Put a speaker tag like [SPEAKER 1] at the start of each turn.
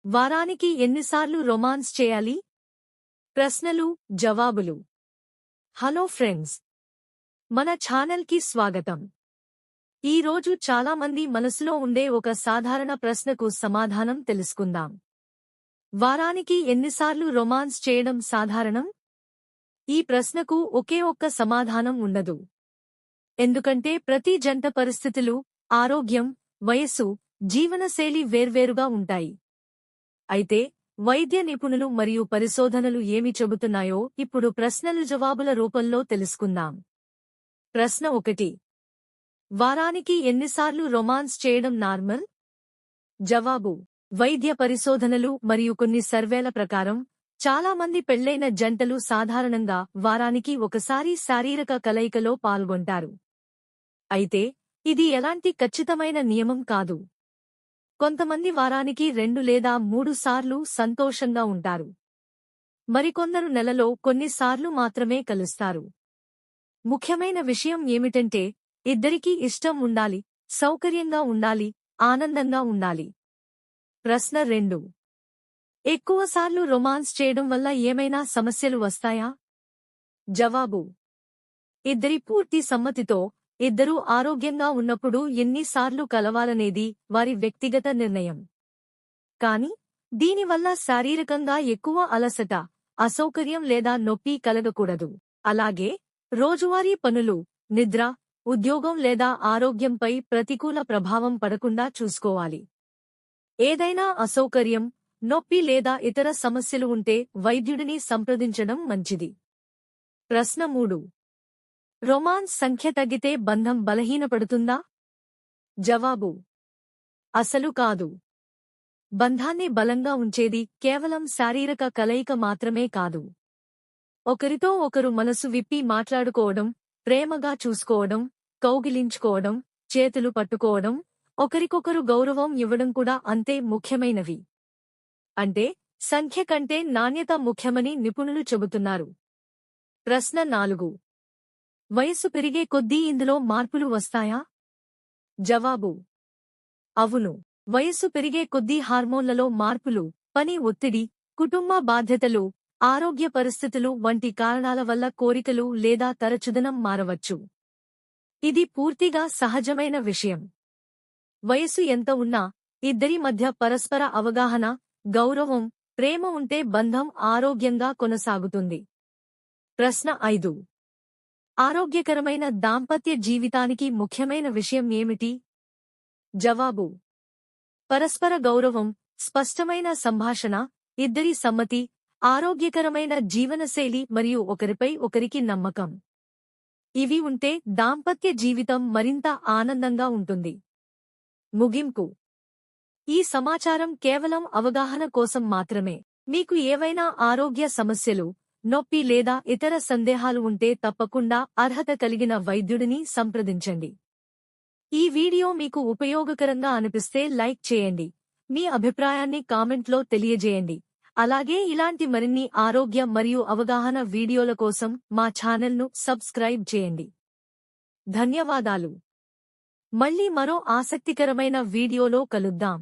[SPEAKER 1] వారానికి ఎన్నిసార్లు రొమాన్స్ చేయాలి? ప్రశ్నలు, జవాబులు. హలో ఫ్రెండ్స్, మన ఛానల్కి స్వాగతం. ఈ రోజు చాలామంది మనసులో ఉండే ఒక సాధారణ ప్రశ్నకు సమాధానం తెలుసుకుందాం. వారానికి ఎన్నిసార్లు రొమాన్స్ చేయడం సాధారణం? ఈ ప్రశ్నకు ఒకే ఒక్క సమాధానం ఉండదు. ఎందుకంటే ప్రతి జంట పరిస్థితులు, ఆరోగ్యం, వయస్సు, జీవనశైలి వేర్వేరుగా ఉంటాయి. అయితే వైద్య నిపుణులు మరియు పరిశోధనలు ఏమి చెబుతున్నాయో ఇప్పుడు ప్రశ్నలు జవాబుల రూపంలో తెలుసుకుందాం. ప్రశ్న 1. వారానికి ఎన్నిసార్లు రొమాన్స్ చేయడం నార్మల్? జవాబు: వైద్య పరిశోధనలు మరియు కొన్ని సర్వేల ప్రకారం చాలా మంది పెళ్లైన జంటలు సాధారణంగా వారానికి ఒకసారి శారీరక కలయికలో పాల్గొంటారు. అయితే ఇది ఎలాంటి ఖచ్చితమైన నియమం కాదు. కొంతమంది వారానికి 2 లేదా 3 సార్లు సంతోషంగా ఉంటారు. మరికొందరు నెలలో కొన్నిసార్లు మాత్రమే కలుస్తారు. ముఖ్యమైన విషయం ఏమిటంటే ఇద్దరికీ ఇష్టం ఉండాలి, సౌకర్యంగా ఉండాలి, ఆనందంగా ఉండాలి. ప్రశ్న 2. ఎక్కువసార్లు రొమాన్స్ చేయడం వల్ల ఏమైనా సమస్యలు వస్తాయా? జవాబు: ఇద్దరి పూర్తి సమ్మతితో ఇద్దరూ ఆరోగ్యంగా ఉన్నప్పుడు ఎన్నిసార్లు కలవాలనేది వారి వ్యక్తిగత నిర్ణయం. కాని దీనివల్ల శారీరకంగా ఎక్కువ అలసట, అసౌకర్యం లేదా నొప్పి కలగకూడదు. అలాగే రోజువారీ పనులు, నిద్ర, ఉద్యోగం లేదా ఆరోగ్యంపై ప్రతికూల ప్రభావం పడకుండా చూసుకోవాలి. ఏదైనా అసౌకర్యం, నొప్పి లేదా ఇతర సమస్యలు ఉంటే వైద్యుడిని సంప్రదించడం మంచిది. ప్రశ్న 3. రొమాన్స్ సంఖ్య తగ్గితే బంధం బలహీనపడుతుందా? జవాబు: అసలు కాదు. బంధాన్ని బలంగా ఉంచేది కేవలం శారీరక కలయిక మాత్రమే కాదు. ఒకరితో ఒకరు మనసు విప్పి మాట్లాడుకోవడం, ప్రేమగా చూసుకోవడం, కౌగిలించుకోవడం, చేతులు పట్టుకోవడం, ఒకరికొకరు గౌరవం ఇవ్వడం కూడా అంతే ముఖ్యమైనవి. అంటే సంఖ్య కంటే నాణ్యత ముఖ్యమని నిపుణులు చెబుతున్నారు. ప్రశ్న 4. వయస్సు పెరిగే కొద్దీ ఇందులో మార్పులు వస్తాయా? జవాబు: అవును. వయస్సు పెరిగే కొద్దీ హార్మోన్లలో మార్పులు, పని ఒత్తిడి, కుటుంబ బాధ్యతలు, ఆరోగ్య పరిస్థితులు వంటి కారణాల వల్ల కోరికలు లేదా తరచుదనం మారవచ్చు. ఇది పూర్తిగా సహజమైన విషయం. వయస్సు ఎంత ఉన్నా ఇద్దరి మధ్య పరస్పర అవగాహన, గౌరవం, ప్రేమ ఉంటే బంధం ఆరోగ్యంగా కొనసాగుతుంది. ప్రశ్న 5. ఆరోగ్యకరమైన దాంపత్య జీవితానికి ముఖ్యమైన విషయం ఏమిటి? జవాబు: పరస్పర గౌరవం, స్పష్టమైన సంభాషణ, ఇద్దరి సమ్మతి, ఆరోగ్యకరమైన జీవనశైలి మరియు ఒకరిపై ఒకరికి నమ్మకం. ఇవి ఉంటే దాంపత్య జీవితం మరింత ఆనందంగా ఉంటుంది. ముగింపు: ఈ సమాచారం కేవలం అవగాహన కోసం మాత్రమే. మీకు ఏవైనా ఆరోగ్య సమస్యలు, నొప్పి లేదా ఇతర సందేహాలు ఉంటే తప్పకుండా అర్హత కలిగిన వైద్యుడిని సంప్రదించండి. ఈ వీడియో మీకు ఉపయోగకరంగా అనిపిస్తే లైక్ చేయండి. మీ అభిప్రాయాన్ని కామెంట్లో తెలియజేయండి. అలాగే ఇలాంటి మరిన్ని ఆరోగ్య మరియు అవగాహన వీడియోల కోసం మా ఛానల్ను సబ్స్క్రైబ్ చేయండి. ధన్యవాదాలు. మళ్ళీ మరో ఆసక్తికరమైన వీడియోలో కలుద్దాం.